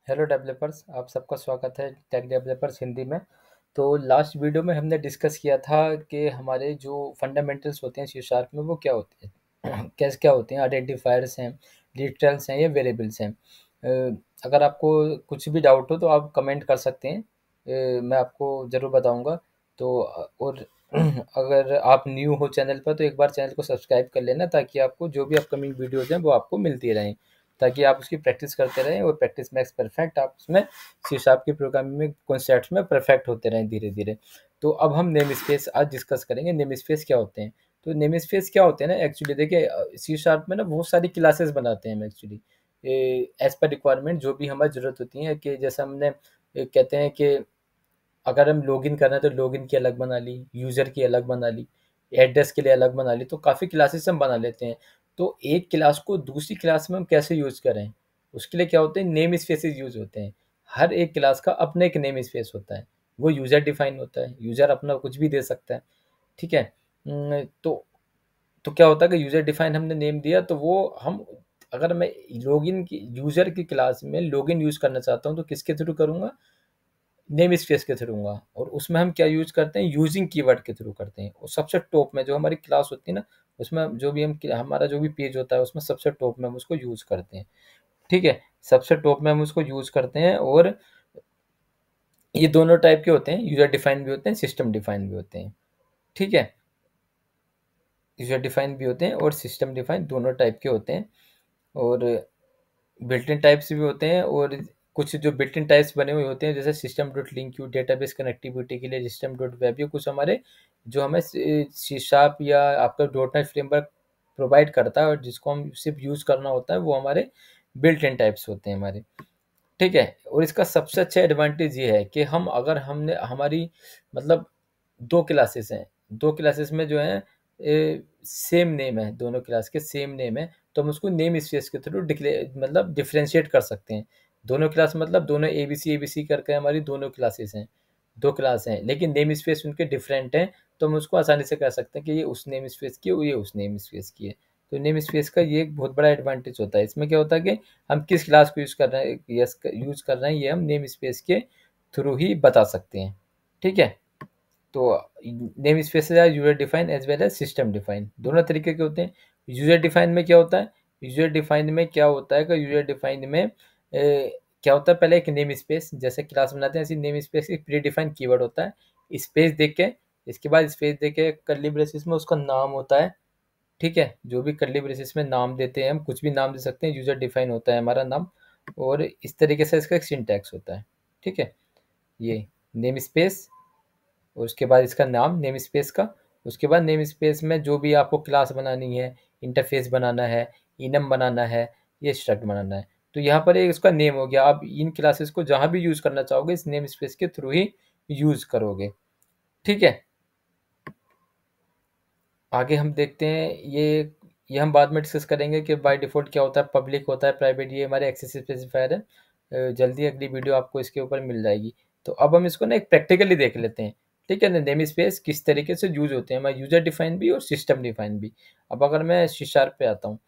Hello developers, आप सबका स्वागत है टेक डेवलपर्स हिंदी में। तो लास्ट वीडियो में हमने डिस्कस किया था कि हमारे जो फंडामेंटल्स होते हैं सी शार्प में वो क्या होते हैं कैसे क्या होते हैं। आइडेंटिफायर्स हैं, लिटरल्स हैं या वेरिएबल्स हैं। अगर आपको कुछ भी डाउट हो तो आप कमेंट कर सकते हैं। मैं आपको ज़रूर बताऊंगा। तो और अगर आप न्यू हो चैनल पर तो एक बार चैनल को सब्सक्राइब कर लेना, ताकि आपको जो भी अपकमिंग वीडियोज़ हैं वो आपको मिलती रहें, ताकि आप उसकी प्रैक्टिस करते रहें और प्रैक्टिस मैक्स परफेक्ट आप उसमें सी शार्प की प्रोग्रामिंग में कॉन्सेप्ट्स में परफेक्ट होते रहें धीरे धीरे। तो अब हम नेम स्पेस आज डिस्कस करेंगे। नेम स्पेस क्या होते हैं? तो नेम स्पेस क्या होते हैं ना, एक्चुअली देखिए सी शार्प में ना बहुत सारी क्लासेस बनाते हैं हम एक्चुअली, एज पर रिक्वायरमेंट जो भी हमारी ज़रूरत होती है। कि जैसे हमने कहते हैं कि अगर हम लॉगिन कर रहे हैं तो लॉगिन की अलग बना ली, यूज़र की अलग बना ली, एड्रेस के लिए अलग बना ली, तो काफ़ी क्लासेस हम बना लेते हैं। तो एक क्लास को दूसरी क्लास में हम कैसे यूज़ करें, उसके लिए क्या होते हैं, नेम स्पेसेस यूज़ होते हैं। हर एक क्लास का अपना एक नेम स्पेस होता है, वो यूज़र डिफाइन होता है। यूज़र अपना कुछ भी दे सकता है, ठीक है। तो क्या होता है कि यूज़र डिफाइन हमने नेम दिया, तो वो हम अगर मैं लॉगिन की यूज़र की क्लास में लॉगिन यूज़ करना चाहता हूँ तो किसके थ्रू करूँगा? नेम स्पेस के थ्रू होगा। और उसमें हम क्या यूज करते हैं, यूजिंग कीवर्ड के थ्रू करते हैं। और सबसे टॉप में जो हमारी क्लास होती है ना, उसमें जो भी हम हमारा जो भी पेज होता है उसमें सबसे टॉप में हम उसको यूज करते हैं, ठीक है। सबसे टॉप में हम उसको यूज करते हैं। और ये दोनों टाइप के होते हैं, यूजर डिफाइन भी होते हैं, सिस्टम डिफाइन भी होते हैं, ठीक है। यूजर डिफाइन भी होते हैं और सिस्टम डिफाइन दोनों टाइप के होते हैं। और बिल्ट इन टाइप्स भी होते हैं। और कुछ जो बिल्ट इन टाइप्स बने हुए होते हैं, जैसे system dot link you database connectivity के लिए, सिस्टम डॉट वेब, ये कुछ हमारे जो हमें सी शार्प या आपका डॉट नेट फ्रेमवर्क प्रोवाइड करता है और जिसको हम सिर्फ यूज़ करना होता है, वो हमारे बिल्ट इन टाइप्स होते हैं हमारे, ठीक है। और इसका सबसे अच्छा एडवांटेज ये है कि हम अगर हमने हमारी मतलब दो क्लासेस हैं, दो क्लासेस में जो है सेम नेम है, दोनों क्लास के सेम नेम है, तो हम उसको नेम स्पेस के थ्रू मतलब डिफ्रेंशिएट कर सकते हैं। दोनों क्लास मतलब दोनों ए बी सी करके हमारी दोनों क्लासेस हैं, दो क्लास हैं, लेकिन नेम स्पेस उनके डिफरेंट हैं। तो हम उसको आसानी से कह सकते हैं कि ये उस नेम स्पेस की है, ये उस नेम स्पेस की है। तो नेम स्पेस का ये एक बहुत बड़ा एडवांटेज होता है। इसमें क्या होता है कि हम किस क्लास को यूज़ कर रहे हैं, यूज़ कर रहे हैं, ये हम नेम स्पेस के थ्रू ही बता सकते हैं, ठीक है। तो name spaces are user define as well as system define, दोनों तरीके के होते हैं। यूजर डिफाइन में क्या होता है, यूजर डिफाइन में क्या होता है कि यूजर डिफाइन में क्या होता है, पहले एक नेम स्पेस, जैसे क्लास बनाते हैं ऐसी नेम स्पेस एक प्री डिफाइंड कीवर्ड होता है, स्पेस देख के, इसके बाद स्पेस देख के कर्ली ब्रेसिस में उसका नाम होता है, ठीक है। जो भी कर्ली ब्रेसिस में नाम देते हैं, हम कुछ भी नाम दे सकते हैं, यूजर डिफाइन होता है हमारा नाम। और इस तरीके से इसका एक सिंटैक्स होता है, ठीक है। ये नेम स्पेस और उसके बाद इसका नाम नेम स्पेस का। उसके बाद नेम स्पेस में जो भी आपको क्लास बनानी है, इंटरफेस बनाना है, इनम बनाना है, ये स्ट्रक्ट बनाना है, तो यहाँ पर एक इसका नेम हो गया। आप इन क्लासेस को जहाँ भी यूज़ करना चाहोगे इस नेम स्पेस के थ्रू ही यूज़ करोगे, ठीक है। आगे हम देखते हैं, ये हम बाद में डिस्कस करेंगे कि बाय डिफ़ॉल्ट क्या होता है, पब्लिक होता है, प्राइवेट, ये हमारे एक्सेस स्पेसिफायर है। जल्दी अगली वीडियो आपको इसके ऊपर मिल जाएगी। तो अब हम इसको ना एक प्रैक्टिकली देख लेते हैं, ठीक है ना, नेम स्पेस किस तरीके से यूज़ होते हैं, मैं यूज़र डिफाइन भी और सिस्टम डिफाइन भी। अब अगर मैं सी शार्प पे आता हूँ,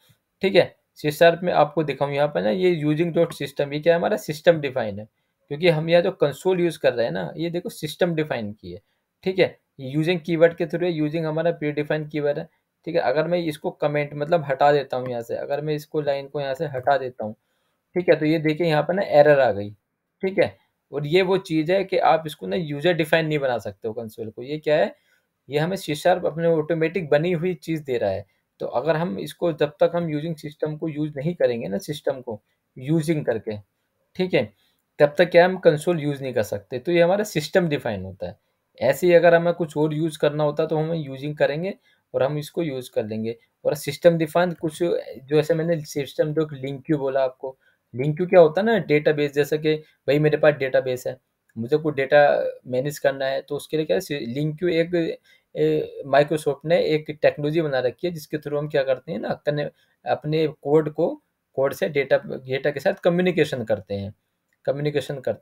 ठीक है, सी शार्प में आपको दिखाऊँ यहाँ पर ना, ये यूजिंग डॉट सिस्टम, ये क्या है, हमारा सिस्टम डिफाइन है। क्योंकि हम यहाँ जो कंसोल यूज़ कर रहे हैं ना, ये देखो सिस्टम डिफाइन की है, ठीक है। यूजिंग कीवर्ड के थ्रू है, यूजिंग हमारा प्री डिफाइंड कीवर्ड है, ठीक है। अगर मैं इसको कमेंट मतलब हटा देता हूँ यहाँ से, अगर मैं इसको लाइन को यहाँ से हटा देता हूँ, ठीक है, तो ये देखिए यहाँ पर ना एरर आ गई, ठीक है। और ये वो चीज़ है कि आप इसको ना यूजर डिफाइन नहीं बना सकते हो कंसोल को। ये क्या है, ये हमें सी शार्प अपने ऑटोमेटिक बनी हुई चीज़ दे रहा है। तो अगर हम इसको जब तक हम यूजिंग सिस्टम को यूज़ नहीं करेंगे ना, सिस्टम को यूजिंग करके, ठीक है, तब तक क्या हम कंसोल यूज़ नहीं कर सकते। तो ये हमारा सिस्टम डिफाइन होता है। ऐसे ही अगर हमें कुछ और यूज़ करना होता है तो हम यूजिंग करेंगे और हम इसको यूज़ कर लेंगे। और सिस्टम डिफाइन कुछ जो, ऐसे मैंने सिस्टम जो लिंक क्यू बोला आपको, लिंक क्यू क्या होता है ना, डेटाबेस, जैसे कि भाई मेरे पास डेटाबेस है, मुझे कोई डेटा मैनेज करना है, तो उसके लिए क्या है, लिंक क्यू एक माइक्रोसॉफ्ट ने एक टेक्नोलॉजी बना रखी है, जिसके थ्रू हम क्या करते हैं ना, अपने कोड से डेटा डेटा के साथ कम्युनिकेशन करते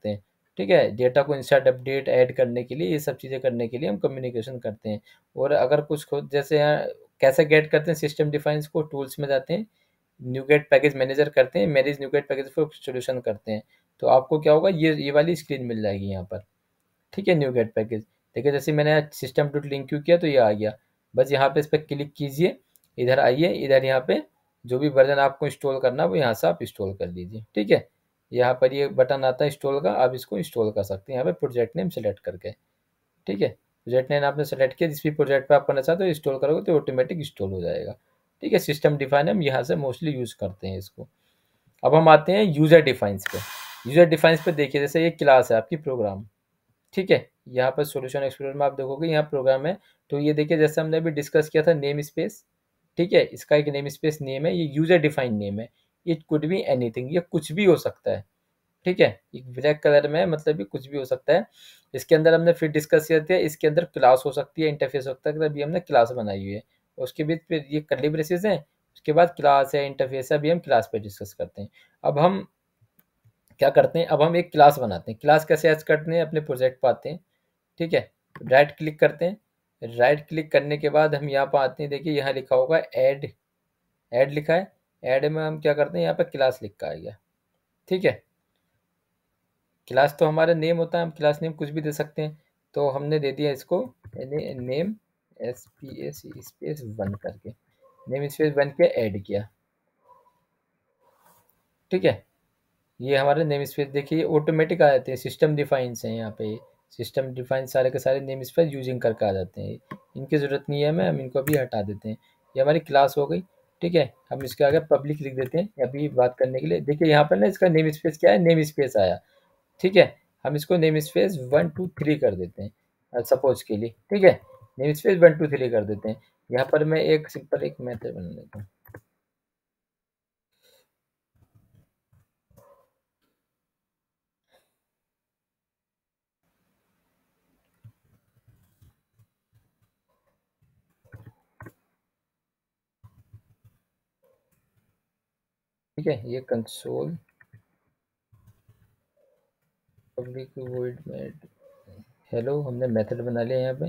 हैं, ठीक है। डेटा को इंसर्ट अपडेट ऐड करने के लिए, ये सब चीज़ें करने के लिए हम कम्युनिकेशन करते हैं। और अगर कुछ खुद जैसे यहाँ कैसे गेट करते हैं सिस्टम डिफाइंस को, टूल्स में जाते हैं, न्यूगेट पैकेज मैनेजर करते हैं, मैनेज न्यूगेट पैकेज को सोल्यूशन करते हैं। तो आपको क्या होगा, ये वाली स्क्रीन मिल जाएगी यहाँ पर। ठीक है, न्यू गेट पैकेज। देखिए जैसे मैंने सिस्टम डॉट लिंक क्यू किया तो ये आ गया। बस यहाँ पे इस पर क्लिक कीजिए, इधर आइए, इधर यहाँ पे जो भी वर्जन आपको इंस्टॉल करना है वो यहाँ से आप इंस्टॉल कर लीजिए। ठीक है, यहाँ पर ये बटन आता है इंस्टॉल का, आप इसको इंस्टॉल कर सकते हैं यहाँ पे प्रोजेक्ट नेम सेलेक्ट करके। ठीक है, प्रोजेक्ट नेम आपने सेलेक्ट किया, जिस भी प्रोजेक्ट पे आप करना चाहते हो इंस्टॉल करोगे तो ऑटोमेटिक इंस्टॉल हो जाएगा। ठीक है, सिस्टम डिफाइन हम यहाँ से मोस्टली यूज़ करते हैं इसको। अब हम आते हैं यूज़र डिफाइंस पे। यूज़र डिफाइंस पे देखिए, जैसे ये क्लास है आपकी प्रोग्राम। ठीक है, यहाँ पर सॉल्यूशन एक्सप्लोरर में आप देखोगे यहाँ प्रोग्राम है। तो ये देखिए जैसे हमने अभी डिस्कस किया था नेम स्पेस। ठीक है, इसका एक नेम स्पेस नेम है, ये यूज़र डिफाइंड नेम है। इट कुड बी एनीथिंग, ये कुछ भी हो सकता है। ठीक है, एक ब्लैक कलर में है, मतलब ये कुछ भी हो सकता है। इसके अंदर हमने फिर डिस्कस किया था, इसके अंदर क्लास हो सकती है, इंटरफेस हो सकता है, अभी हमने क्लास बनाई हुई है। उसके बीच फिर ये कर्ली ब्रेसेस हैं, उसके बाद क्लास है, इंटरफेस है, अभी हम क्लास पे डिस्कस करते हैं। अब हम क्या करते हैं, अब हम एक क्लास बनाते हैं। क्लास कैसे ऐड करते हैं, अपने प्रोजेक्ट पर आते हैं। ठीक है, राइट क्लिक करते हैं। राइट क्लिक करने के बाद हम यहाँ पर आते हैं, देखिए यहाँ लिखा होगा ऐड। ऐड लिखा है, ऐड में हम क्या करते हैं, यहाँ पर क्लास लिख का आ गया। ठीक है, क्लास तो हमारा नेम होता है, हम क्लास नेम कुछ भी दे सकते हैं। तो हमने दे दिया इसको नेम SPAC स्पेस 1 करके, नेम स्पेस 1 के ऐड किया। ठीक है, ये हमारे नेम स्पेस देखिए ऑटोमेटिक आ जाते हैं, सिस्टम डिफाइंस हैं यहाँ पे। सिस्टम डिफाइन सारे के सारे नेम स्पेस यूजिंग करके आ जाते हैं, इनकी ज़रूरत नहीं है हमें, हम इनको अभी हटा देते हैं। ये हमारी क्लास हो गई। ठीक है, हम इसके आगे पब्लिक लिख देते हैं अभी बात करने के लिए। देखिए यहाँ पर ना इसका नेम स्पेस क्या है, नेम स्पेस आया। ठीक है, हम इसको नेम स्पेस 1 2 3 कर देते हैं सपोज के लिए। ठीक है, नेम स्पेस 1 2 3 कर देते हैं। यहाँ पर मैं एक सिंपल एक मेथड बना देता हूँ। ठीक है, ये कंसोल पब्लिक वॉइड में हेलो हमने मेथड बना लिया यहाँ पे,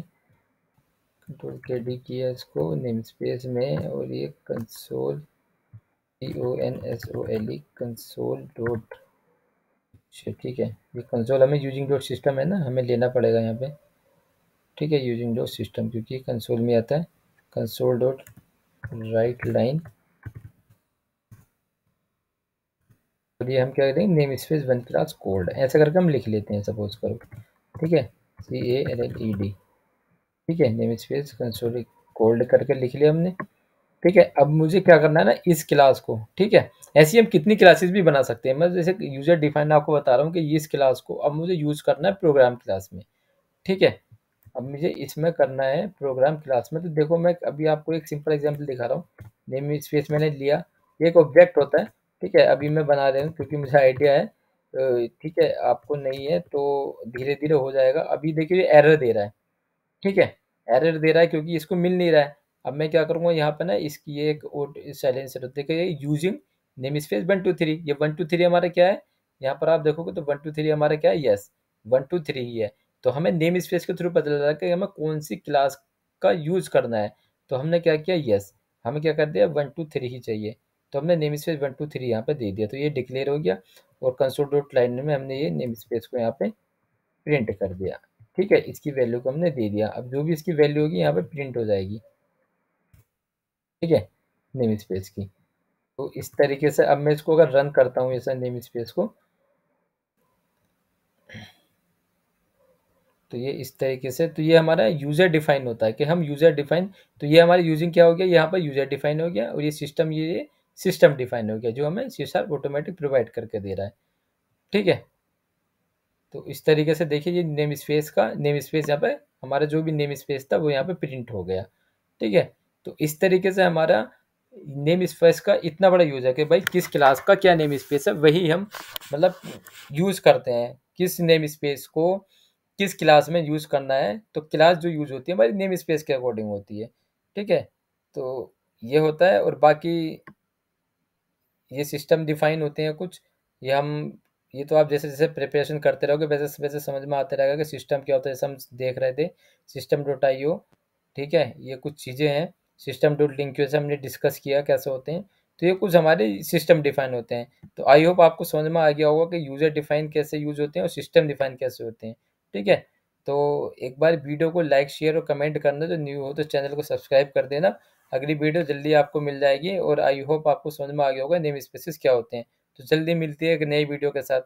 कंट्रोल के डी किया इसको नेम स्पेस में, और ये कंसोल CONSOLE कंसोल डॉट। ठीक है, ये कंसोल हमें यूजिंग डॉट सिस्टम है ना, हमें लेना पड़ेगा यहाँ पे। ठीक है, यूजिंग डॉट सिस्टम क्योंकि कंसोल में आता है, कंसोल डॉट राइट लाइन। और ये हम क्या करेंगे, नेम स्पेस 1 क्लास कोल्ड, ऐसा करके हम लिख लेते हैं सपोज करो। ठीक है, CALLED। ठीक है, नेम स्पेस कंसोल कोल्ड करके लिख लिया हमने। ठीक है, अब मुझे क्या करना है ना इस क्लास को। ठीक है, ऐसी हम कितनी क्लासेस भी बना सकते हैं, मैं जैसे यूजर डिफाइन आपको बता रहा हूँ कि इस क्लास को अब मुझे यूज करना है प्रोग्राम क्लास में। ठीक है, अब मुझे इसमें करना है प्रोग्राम क्लास में। तो देखो मैं अभी आपको एक सिंपल एग्जांपल दिखा रहा हूँ। नेम स्पेस मैंने लिया, ये एक ऑब्जेक्ट होता है। ठीक है, अभी मैं बना रहा हूँ क्योंकि मुझे आइडिया है। ठीक है, आपको नहीं है तो धीरे धीरे हो जाएगा। अभी देखिए एरर दे रहा है। ठीक है, एरर दे रहा है क्योंकि इसको मिल नहीं रहा है। अब मैं क्या करूँगा यहाँ पे ना इसकी ये एक साइलेंसर देखिए, यूजिंग नेम स्पेस 1 2 3। ये 1 2 3 हमारा क्या है, यहाँ पर आप देखोगे तो 1 2 3 हमारा क्या है, यस 1 2 3 ही है। तो हमें नेम स्पेस के थ्रू पता चल रहा है कि हमें कौन सी क्लास का यूज करना है। तो हमने क्या किया, यस हमें क्या कर दिया 1 2 3 ही चाहिए। तो हमने नेम स्पेस 1 2 3 यहाँ पे दे दिया, तो ये डिक्लेयर हो गया। और कंसोल डॉट लाइन में हमने ये नेम स्पेस को यहाँ पे प्रिंट कर दिया। ठीक है, इसकी वैल्यू को हमने दे दिया, अब जो भी इसकी वैल्यू होगी यहाँ पे प्रिंट हो जाएगी। ठीक है, नेम स्पेस की। तो इस तरीके से अब मैं इसको अगर रन करता हूँ ऐसा नेम स्पेस को, तो ये इस तरीके से, तो ये हमारा यूज़र डिफाइन होता है कि हम यूज़र डिफाइन। तो ये हमारी यूजिंग क्या हो गया, यहाँ पर यूज़र डिफाइन हो गया, और ये सिस्टम डिफाइन हो गया जो हमें C# ऑटोमेटिक प्रोवाइड करके दे रहा है। ठीक है, तो इस तरीके से देखिए ये नेम स्पेस यहाँ पे हमारा जो भी नेम स्पेस था वो यहाँ पे प्रिंट हो गया। ठीक है, तो इस तरीके से हमारा नेम स्पेस का इतना बड़ा यूज है कि भाई किस क्लास का क्या नेम स्पेस है वही हम मतलब यूज करते हैं, किस नेम स्पेस को किस क्लास में यूज करना है। तो क्लास जो यूज होती है हमारी नेम स्पेस के अकॉर्डिंग होती है। ठीक है, तो ये होता है। और बाकी ये सिस्टम डिफाइन होते हैं कुछ, ये हम ये तो आप जैसे जैसे प्रिपरेशन करते रहोगे वैसे वैसे समझ में आते रहेगा कि सिस्टम क्या होता है। जैसे हम देख रहे थे सिस्टम डॉट IO। ठीक है, ये कुछ चीज़ें हैं। सिस्टम डॉट लिंक जैसे हमने डिस्कस किया कैसे होते हैं। तो ये कुछ हमारे सिस्टम डिफाइन होते हैं। तो आई होप आपको समझ में आ गया होगा कि यूज़र डिफाइन कैसे यूज़ होते हैं और सिस्टम डिफाइन कैसे होते हैं। ठीक है? तो एक बार वीडियो को लाइक, शेयर और कमेंट करना, जो न्यू हो तो चैनल को सब्सक्राइब कर देना। अगली वीडियो जल्दी आपको मिल जाएगी और आई होप आपको समझ में आ गया होगा नेम स्पेसेस क्या होते हैं। तो जल्दी मिलती है एक नई वीडियो के साथ।